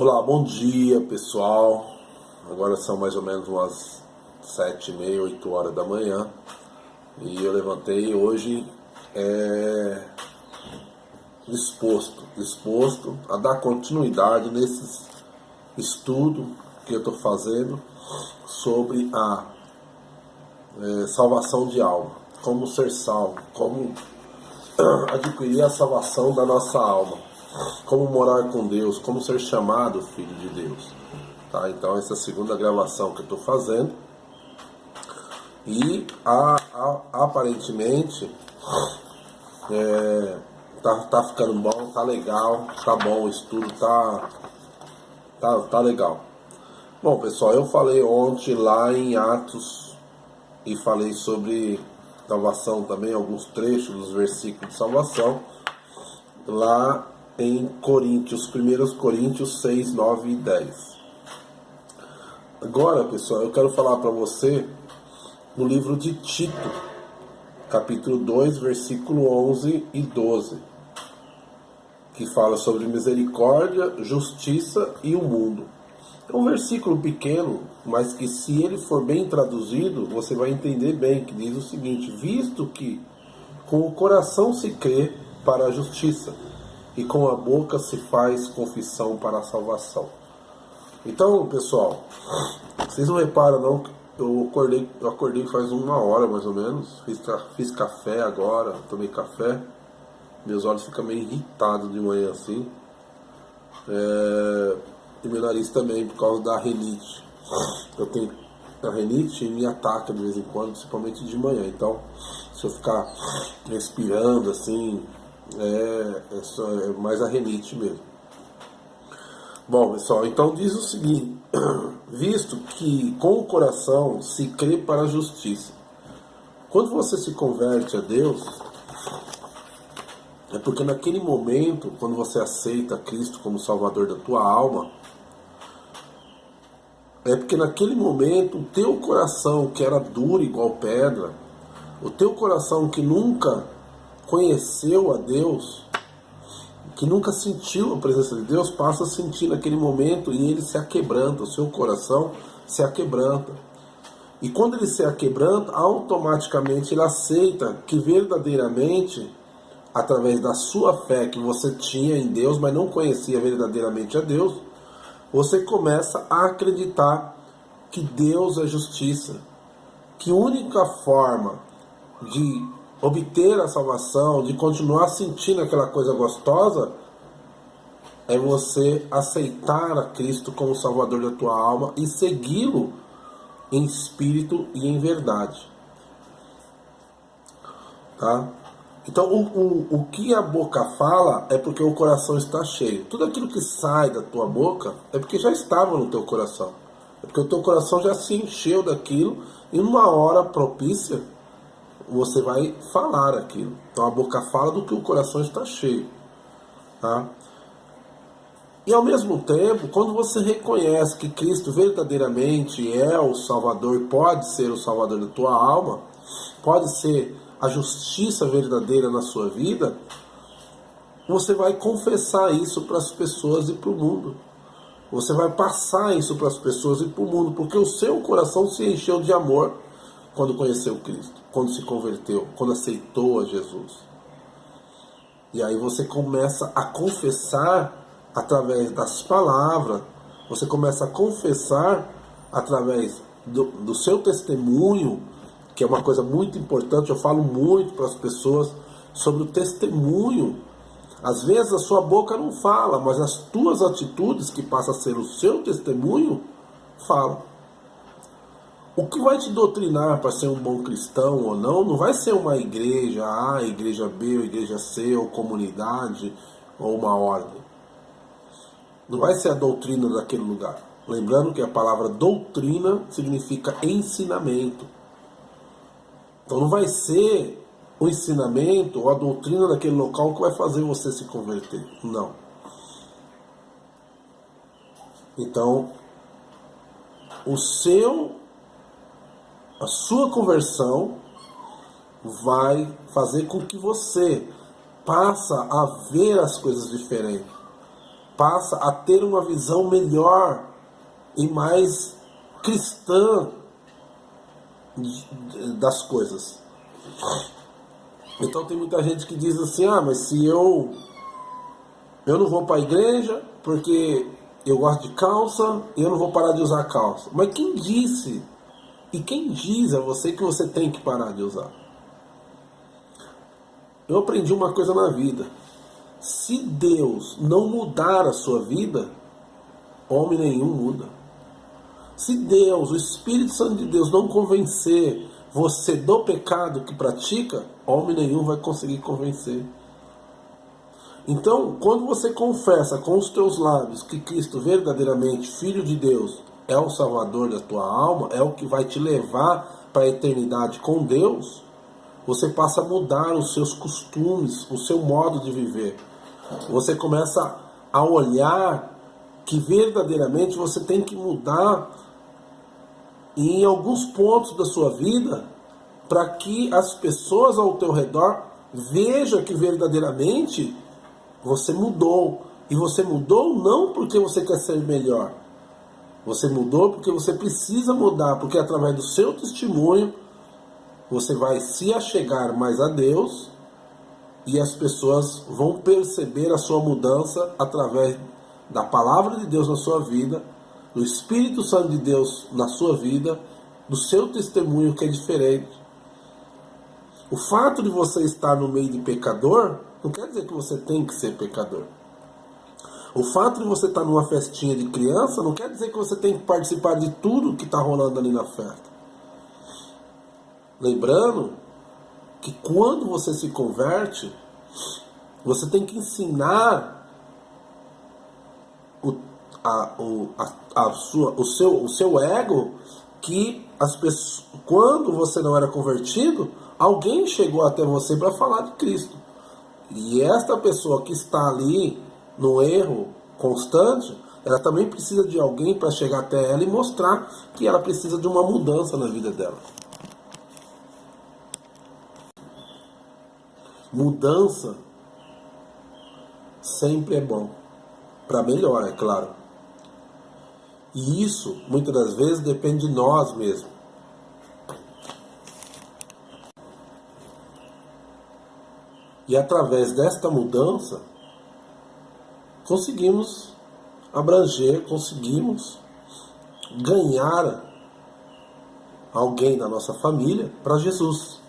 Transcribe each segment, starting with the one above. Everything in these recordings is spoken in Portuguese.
Olá, bom dia pessoal. Agora são mais ou menos umas 7h30, 8 horas da manhã. E eu levantei hoje disposto a dar continuidade nesse estudo que eu estou fazendo sobre a salvação de alma. Como ser salvo, como adquirir a salvação da nossa alma, como morar com Deus, como ser chamado filho de Deus. Tá? Então essa é a segunda gravação que eu estou fazendo e aparentemente tá ficando bom, tá legal, tá bom, o estudo tá legal. Bom pessoal, eu falei ontem lá em Atos e falei sobre salvação também, alguns trechos dos versículos de salvação, lá em Coríntios, 1 Coríntios 6, 9 e 10. Agora, pessoal, eu quero falar para você no livro de Tito, capítulo 2, versículo 11 e 12, que fala sobre misericórdia, justiça e o mundo. É um versículo pequeno, mas que se ele for bem traduzido, você vai entender bem, que diz o seguinte: visto que com o coração se crê para a justiça, e com a boca se faz confissão para a salvação. Então, pessoal, vocês não reparam não, eu acordei faz 1 hora mais ou menos, fiz café agora, tomei café, meus olhos ficam meio irritados de manhã assim, e meu nariz também por causa da rinite. Eu tenho a rinite e me ataca de vez em quando, principalmente de manhã, então se eu ficar respirando assim, é mais a rinite mesmo. Bom, pessoal, então diz o seguinte: visto que com o coração se crê para a justiça. Quando você se converte a Deus, é porque naquele momento, quando você aceita Cristo como Salvador da tua alma, é porque naquele momento o teu coração, que era duro igual pedra, o teu coração que nunca conheceu a Deus, que nunca sentiu a presença de Deus, passa a sentir naquele momento e ele se aquebranta, o seu coração se aquebranta. E quando ele se aquebranta, automaticamente ele aceita que verdadeiramente, através da sua fé que você tinha em Deus, mas não conhecia verdadeiramente a Deus, você começa a acreditar que Deus é justiça, que a única forma de obter a salvação, de continuar sentindo aquela coisa gostosa, é você aceitar a Cristo como Salvador da tua alma e segui-lo em espírito e em verdade. Tá? Então o que a boca fala é porque o coração está cheio. Tudo aquilo que sai da tua boca é porque já estava no teu coração. É porque o teu coração já se encheu daquilo e numa hora propícia você vai falar aquilo. Então a boca fala do que o coração está cheio. Tá? E ao mesmo tempo, quando você reconhece que Cristo verdadeiramente é o Salvador, pode ser o Salvador da tua alma, pode ser a justiça verdadeira na sua vida, você vai confessar isso para as pessoas e para o mundo. Você vai passar isso para as pessoas e para o mundo, porque o seu coração se encheu de amor quando conheceu Cristo, quando se converteu, quando aceitou a Jesus. E aí você começa a confessar através das palavras, você começa a confessar através do seu testemunho, que é uma coisa muito importante. Eu falo muito para as pessoas sobre o testemunho. Às vezes a sua boca não fala, mas as tuas atitudes, que passam a ser o seu testemunho, falam. O que vai te doutrinar para ser um bom cristão ou não vai ser uma igreja A, igreja B, ou igreja C, ou comunidade, ou uma ordem. Não vai ser a doutrina daquele lugar. Lembrando que a palavra doutrina significa ensinamento. Então não vai ser o ensinamento ou a doutrina daquele local que vai fazer você se converter. Não. Então, a sua conversão vai fazer com que você passe a ver as coisas diferentes. passa a ter uma visão melhor e mais cristã das coisas. Então tem muita gente que diz assim, mas se eu não vou para a igreja porque eu gosto de calça e eu não vou parar de usar calça. Mas quem disse? E quem diz a você que você tem que parar de usar? Eu aprendi uma coisa na vida. Se Deus não mudar a sua vida, homem nenhum muda. Se Deus, o Espírito Santo de Deus, não convencer você do pecado que pratica, homem nenhum vai conseguir convencer. Então, quando você confessa com os teus lábios que Cristo verdadeiramente, Filho de Deus, é o Salvador da tua alma, é o que vai te levar para a eternidade com Deus, você passa a mudar os seus costumes, o seu modo de viver. Você começa a olhar que verdadeiramente você tem que mudar em alguns pontos da sua vida para que as pessoas ao teu redor vejam que verdadeiramente você mudou. E você mudou não porque você quer ser melhor. Você mudou porque você precisa mudar, porque através do seu testemunho você vai se achegar mais a Deus e as pessoas vão perceber a sua mudança através da palavra de Deus na sua vida, do Espírito Santo de Deus na sua vida, do seu testemunho que é diferente. O fato de você estar no meio de pecador não quer dizer que você tem que ser pecador. O fato de você estar numa festinha de criança não quer dizer que você tem que participar de tudo que está rolando ali na festa. Lembrando que quando você se converte, você tem que ensinar o seu ego que as pessoas, quando você não era convertido, alguém chegou até você para falar de Cristo. E esta pessoa que está ali no erro constante, ela também precisa de alguém para chegar até ela e mostrar que ela precisa de uma mudança na vida dela. Mudança sempre é bom, para melhor, é claro. E isso, muitas das vezes, depende de nós mesmos. E através desta mudança, conseguimos abranger, conseguimos ganhar alguém da nossa família para Jesus.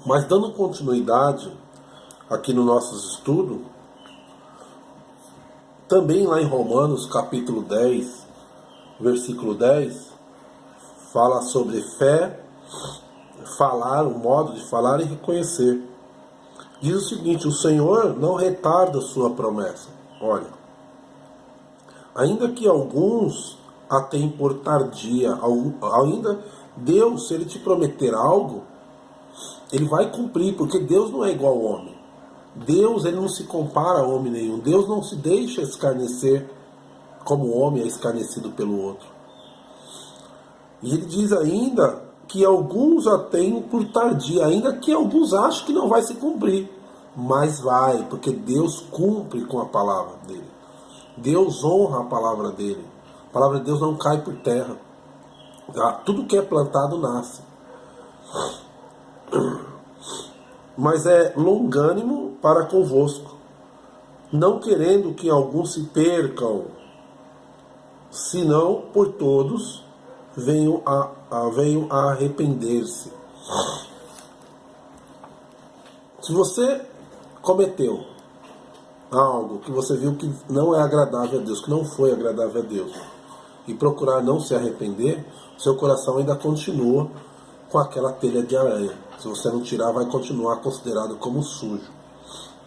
Mas dando continuidade aqui no nosso estudo, também lá em Romanos capítulo 10, versículo 10, fala sobre fé, falar, o modo de falar e reconhecer. Diz o seguinte: o Senhor não retarda sua promessa. Olha, ainda que alguns a tenham por tardia, ainda Deus, se Ele te prometer algo, Ele vai cumprir, porque Deus não é igual ao homem. Deus, Ele não se compara a homem nenhum. Deus não se deixa escarnecer como o homem é escarnecido pelo outro. E Ele diz ainda que alguns a tenham por tardia, ainda que alguns achem que não vai se cumprir, mas vai, porque Deus cumpre com a palavra dele. Deus honra a palavra dele. A palavra de Deus não cai por terra. Tudo que é plantado nasce. Mas é longânimo para convosco, não querendo que alguns se percam, senão por todos venham a arrepender-se. Se você cometeu algo que você viu que não é agradável a Deus, que não foi agradável a Deus, e procurar não se arrepender, seu coração ainda continua com aquela telha de aranha. Se você não tirar, vai continuar considerado como sujo.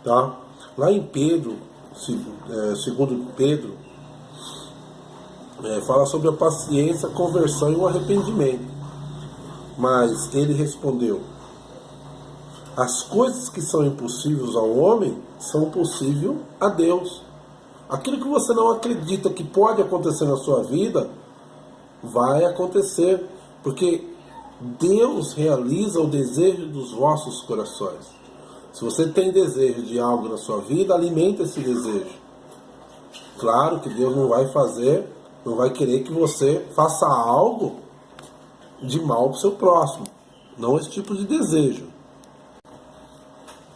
Tá? Lá em Pedro, segundo Pedro, fala sobre a paciência, a conversão e o arrependimento. Mas ele respondeu: as coisas que são impossíveis ao homem são possíveis a Deus. Aquilo que você não acredita que pode acontecer na sua vida, vai acontecer, porque Deus realiza o desejo dos vossos corações. Se você tem desejo de algo na sua vida, alimenta esse desejo. Claro que Deus não vai fazer, não vai querer que você faça algo de mal para o seu próximo. Não esse tipo de desejo.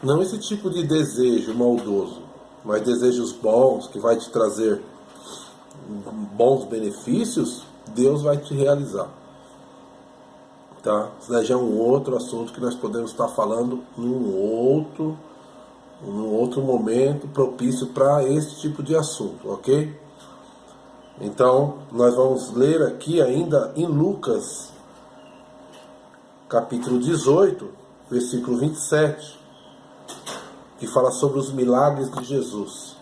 Não esse tipo de desejo maldoso, mas desejos bons, que vai te trazer bons benefícios, Deus vai te realizar. Tá? Isso daí já é um outro assunto que nós podemos estar falando num outro momento propício para esse tipo de assunto, ok? Então, nós vamos ler aqui ainda em Lucas, capítulo 18, versículo 27, que fala sobre os milagres de Jesus.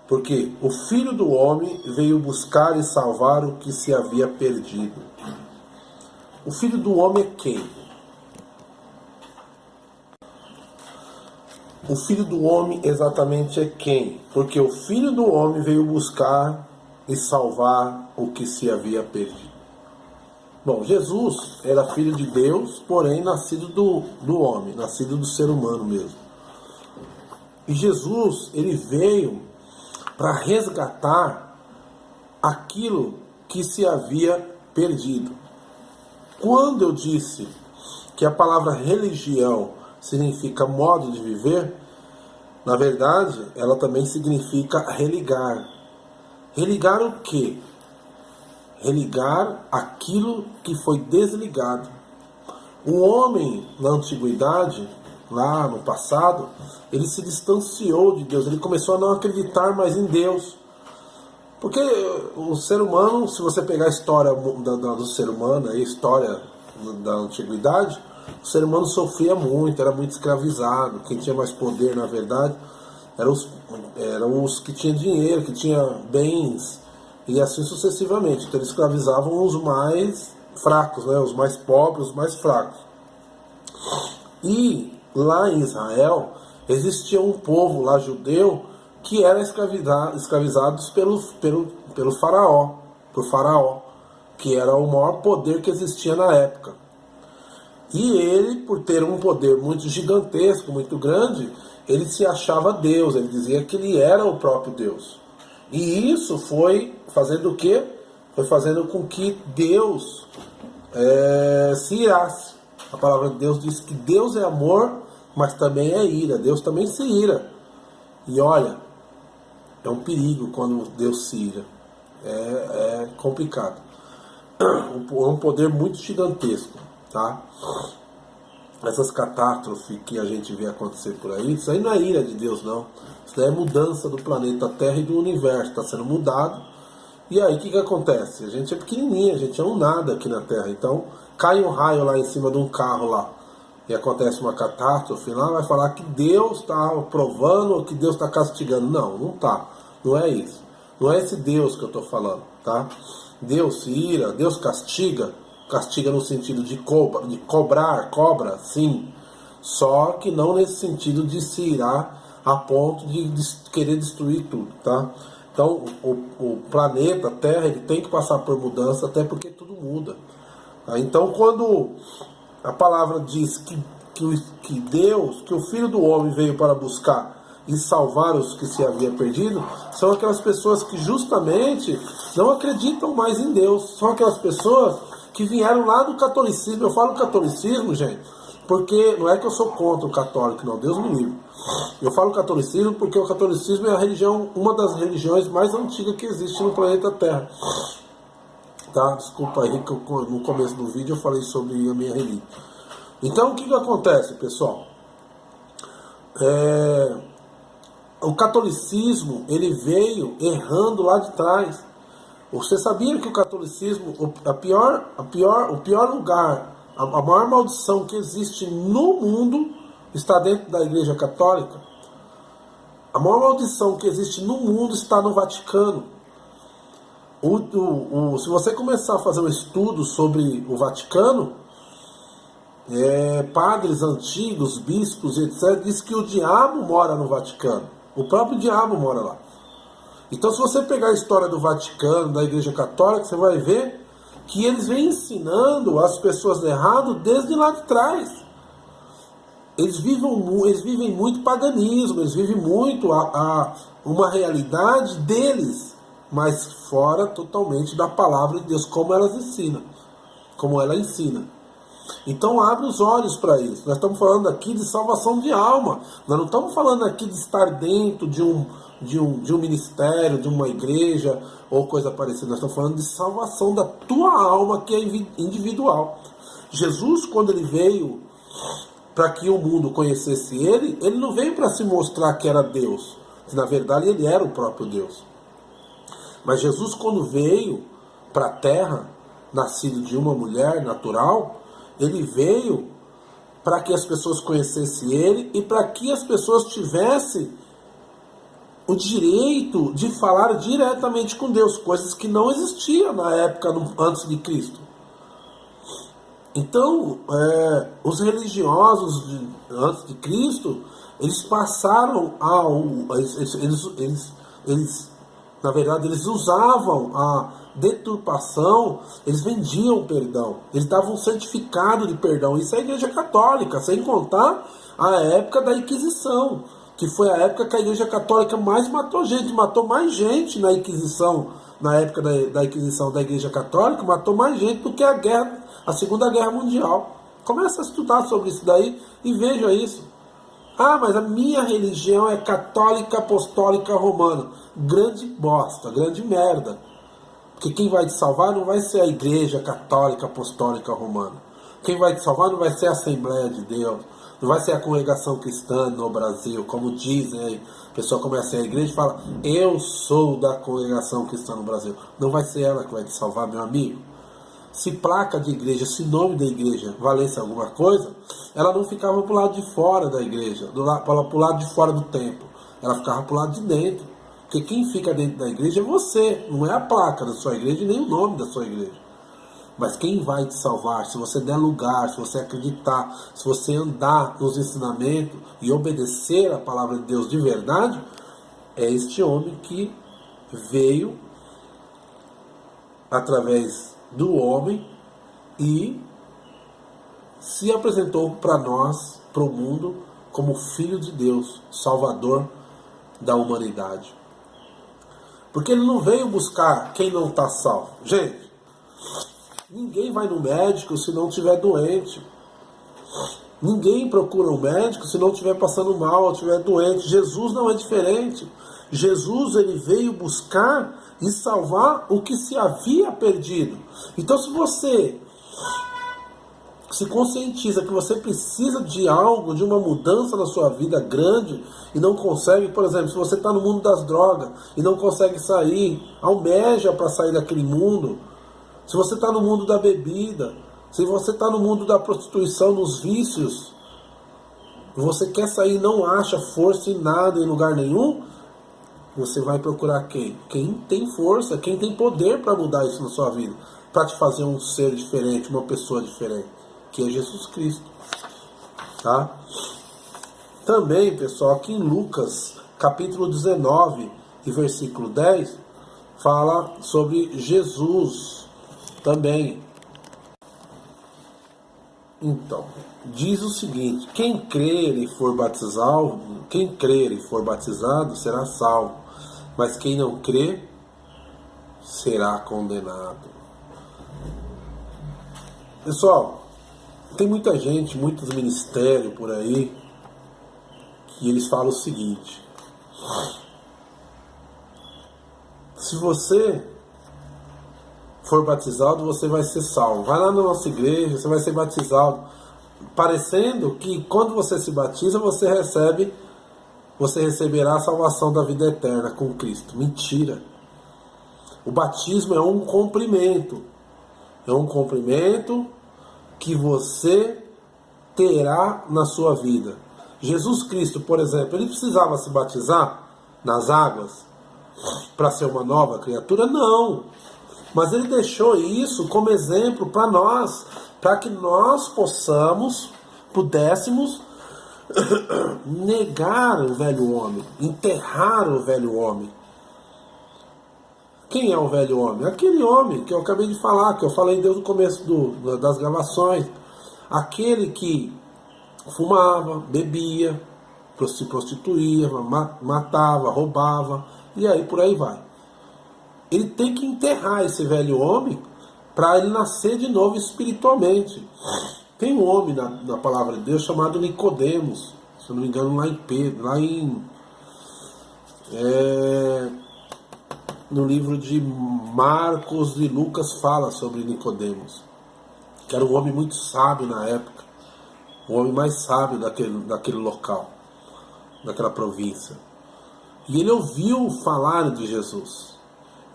Porque o Filho do Homem veio buscar e salvar o que se havia perdido. O Filho do Homem é quem? O Filho do Homem exatamente é quem? Porque o Filho do Homem veio buscar e salvar o que se havia perdido. Bom, Jesus era filho de Deus, porém nascido do homem, nascido do ser humano mesmo. E Jesus, ele veio para resgatar aquilo que se havia perdido. Quando eu disse que a palavra religião significa modo de viver, na verdade, ela também significa religar. Religar o quê? Religar aquilo que foi desligado. O homem, na antiguidade, lá no passado, ele se distanciou de Deus, ele começou a não acreditar mais em Deus. Porque o ser humano, se você pegar a história do ser humano, a história da antiguidade, o ser humano sofria muito, era muito escravizado. Quem tinha mais poder, na verdade, eram os que tinham dinheiro, que tinham bens, e assim sucessivamente. Então eles escravizavam os mais fracos, né? Os mais pobres, os mais fracos. E lá em Israel existia um povo lá judeu que era escravizados pelo faraó, por Faraó, que era o maior poder que existia na época. E ele, por ter um poder muito gigantesco, muito grande, ele se achava Deus, ele dizia que ele era o próprio Deus. E isso foi fazendo o quê? Foi fazendo com que Deus se irasse. A palavra de Deus diz que Deus é amor, mas também é ira. Deus também se ira. E olha, é um perigo quando Deus se ira. É complicado. É um poder muito gigantesco, tá? Essas catástrofes que a gente vê acontecer por aí, isso aí não é ira de Deus, não. Isso daí é mudança do planeta Terra e do universo. Está sendo mudado. E aí o que acontece? A gente é pequenininho, a gente é um nada aqui na Terra. Então cai um raio lá em cima de um carro lá e acontece uma catástrofe, lá vai falar que Deus está provando ou que Deus está castigando. Não, não está. Não é isso. Não é esse Deus que eu estou falando, tá? Deus se ira, Deus castiga. Castiga no sentido de cobrar, cobra, sim. Só que não nesse sentido de se irar a ponto de querer destruir tudo, tá? Então, o planeta, a Terra, ele tem que passar por mudança, até porque tudo muda. Tá? Então, quando a palavra diz que Deus, que o Filho do Homem veio para buscar e salvar os que se havia perdido, são aquelas pessoas que justamente não acreditam mais em Deus. São aquelas pessoas que vieram lá do catolicismo. Eu falo catolicismo, gente, porque não é que eu sou contra o católico, não, Deus me livre. Eu falo catolicismo porque o catolicismo é a religião, uma das religiões mais antigas que existe no planeta Terra. Tá? Desculpa aí que no começo do vídeo eu falei sobre a minha religião. Então o que acontece, pessoal? O catolicismo, ele veio errando lá de trás. Você sabia que o catolicismo, o pior lugar, a maior maldição que existe no mundo está dentro da Igreja Católica? A maior maldição que existe no mundo está no Vaticano. Se você começar a fazer um estudo sobre o Vaticano, padres antigos, bispos, etc., diz que o diabo mora no Vaticano. O próprio diabo mora lá. Então, se você pegar a história do Vaticano, da Igreja Católica, você vai ver que eles vêm ensinando as pessoas errado desde lá de trás. eles vivem muito paganismo, eles vivem muito uma realidade deles, mas fora totalmente da palavra de Deus, como ela ensina. Então abre os olhos para isso. Nós estamos falando aqui de salvação de alma. Nós não estamos falando aqui de estar dentro de um ministério, de uma igreja ou coisa parecida. Nós estamos falando de salvação da tua alma, que é individual. Jesus, quando ele veio para que o mundo conhecesse ele não veio para se mostrar que era Deus. Na verdade, ele era o próprio Deus. Mas Jesus, quando veio para a terra, nascido de uma mulher natural, ele veio para que as pessoas conhecessem ele e para que as pessoas tivessem o direito de falar diretamente com Deus, coisas que não existiam na época antes de Cristo. Então, os religiosos antes de Cristo, eles passaram na verdade, eles usavam a deturpação, eles vendiam o perdão, eles davam um certificado de perdão. Isso é a Igreja Católica, sem contar a época da Inquisição, que foi a época que a Igreja Católica mais matou mais gente na Inquisição, na época da Inquisição da Igreja Católica, matou mais gente do que a Segunda Guerra Mundial. Comece a estudar sobre isso daí e veja isso. Ah, mas a minha religião é católica apostólica romana. Grande bosta, grande merda. Porque quem vai te salvar não vai ser a Igreja Católica Apostólica Romana. Quem vai te salvar não vai ser a Assembleia de Deus. Não vai ser a congregação cristã no Brasil, como dizem aí. A pessoa começa a ir à igreja e fala, eu sou da congregação cristã no Brasil. Não vai ser ela que vai te salvar, meu amigo. Se placa de igreja, se nome da igreja valesse alguma coisa, ela não ficava para o lado de fora da igreja, para o lado de fora do templo. Ela ficava para o lado de dentro. Porque quem fica dentro da igreja é você, não é a placa da sua igreja, nem o nome da sua igreja. Mas quem vai te salvar, se você der lugar, se você acreditar, se você andar nos ensinamentos e obedecer a palavra de Deus de verdade, é este homem que veio através do homem e se apresentou para nós, para o mundo, como Filho de Deus, Salvador da humanidade. Porque ele não veio buscar quem não está salvo. Gente, ninguém vai no médico se não estiver doente. Ninguém procura um médico se não estiver passando mal ou estiver doente. Jesus não é diferente. Jesus, ele veio buscar e salvar o que se havia perdido. Então, se você se conscientiza que você precisa de algo, de uma mudança na sua vida grande e não consegue, por exemplo, se você está no mundo das drogas e não consegue sair, almeja para sair daquele mundo. Se você está no mundo da bebida, se você está no mundo da prostituição, nos vícios, você quer sair e não acha força em nada, em lugar nenhum, você vai procurar quem? Quem tem força, quem tem poder para mudar isso na sua vida, para te fazer um ser diferente, uma pessoa diferente, que é Jesus Cristo. Tá? Também, pessoal, aqui em Lucas, capítulo 19 e versículo 10, fala sobre Jesus também. Então, diz o seguinte: quem crer e for batizado será salvo, mas quem não crer será condenado. Pessoal, tem muita gente, muitos ministérios por aí, que eles falam o seguinte: se você for batizado, você vai ser salvo. Vai lá na nossa igreja, você vai ser batizado. Parecendo que quando você se batiza, você receberá a salvação da vida eterna com Cristo. Mentira. O batismo é um cumprimento. É um cumprimento que você terá na sua vida. Jesus Cristo, por exemplo, ele precisava se batizar nas águas para ser uma nova criatura? Não. Mas ele deixou isso como exemplo para nós, para que nós pudéssemos negar o velho homem, enterrar o velho homem. Quem é o velho homem? Aquele homem que eu acabei de falar, que eu falei desde o começo das gravações. Aquele que fumava, bebia, se prostituía, matava, roubava, e aí por aí vai. Ele tem que enterrar esse velho homem para ele nascer de novo espiritualmente. Tem um homem na palavra de Deus chamado Nicodemos, se eu não me engano, lá em Pedro, no livro de Marcos e Lucas fala sobre Nicodemos, que era um homem muito sábio na época, o homem mais sábio daquele local, daquela província. E ele ouviu falar de Jesus.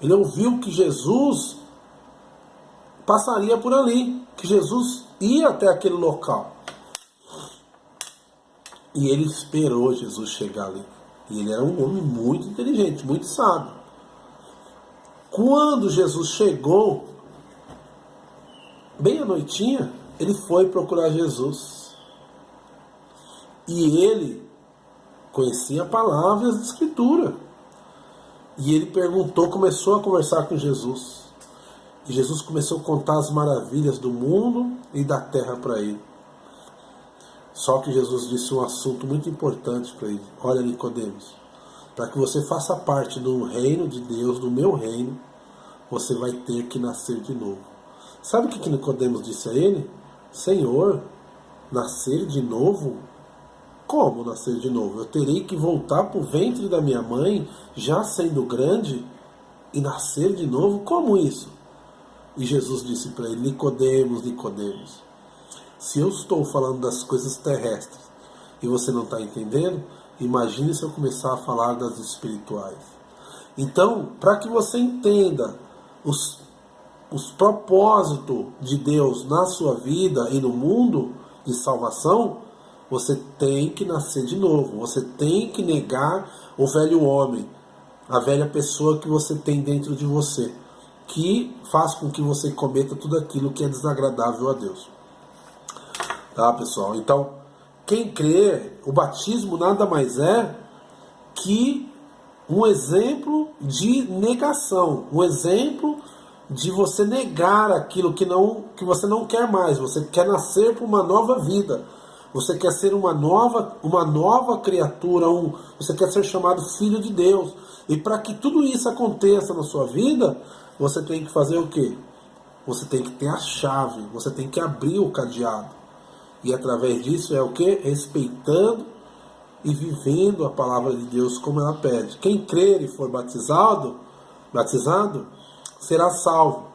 Ele ouviu que Jesus passaria por ali, que Jesus ia até aquele local. E ele esperou Jesus chegar ali. E ele era um homem muito inteligente, muito sábio. Quando Jesus chegou, bem à noitinha, ele foi procurar Jesus. E ele conhecia palavras de Escritura. E ele perguntou, começou a conversar com Jesus. E Jesus começou a contar as maravilhas do mundo e da terra para ele. Só que Jesus disse um assunto muito importante para ele. Olha, Nicodemos, para que você faça parte do reino de Deus, do meu reino, você vai ter que nascer de novo. Sabe o que Nicodemos disse a ele? Senhor, nascer de novo? Como nascer de novo? Eu terei que voltar para o ventre da minha mãe, já sendo grande, e nascer de novo? Como isso? E Jesus disse para ele, Nicodemos, Nicodemos, se eu estou falando das coisas terrestres e você não está entendendo, imagine se eu começar a falar das espirituais. Então, para que você entenda os propósitos de Deus na sua vida e no mundo de salvação, você tem que nascer de novo. Você tem que negar o velho homem, a velha pessoa que você tem dentro de você, que faz com que você cometa tudo aquilo que é desagradável a Deus. Tá, pessoal? Então, quem crê, o batismo nada mais é que um exemplo de negação, um exemplo de você negar aquilo que você não quer mais. Você quer nascer para uma nova vida. Você quer ser uma nova criatura, você quer ser chamado filho de Deus. E para que tudo isso aconteça na sua vida, você tem que fazer o quê? Você tem que ter a chave, você tem que abrir o cadeado. E através disso é o quê? Respeitando e vivendo a palavra de Deus como ela pede. Quem crer e for batizado, será salvo.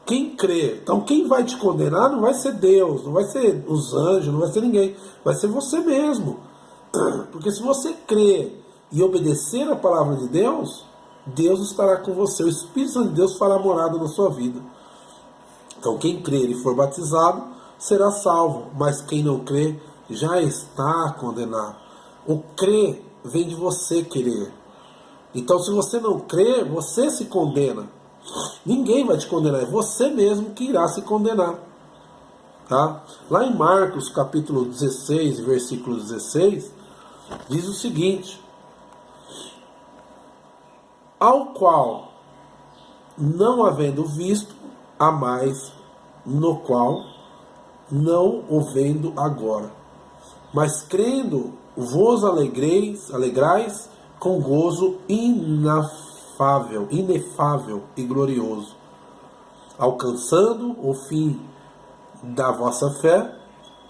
Quem crê, então quem vai te condenar não vai ser Deus, não vai ser os anjos, não vai ser ninguém, vai ser você mesmo. Porque se você crer e obedecer a palavra de Deus, Deus estará com você, o Espírito Santo de Deus fará morada na sua vida. Então quem crer e for batizado será salvo, mas quem não crê já está condenado. O crer vem de você querer. Então se você não crê, você se condena. Ninguém vai te condenar, é você mesmo que irá se condenar. Tá? Lá em Marcos capítulo 16, versículo 16, diz o seguinte: ao qual, não havendo visto, há mais, no qual não o vendo agora, mas crendo vos alegrais com gozo inefável e glorioso, alcançando o fim da vossa fé,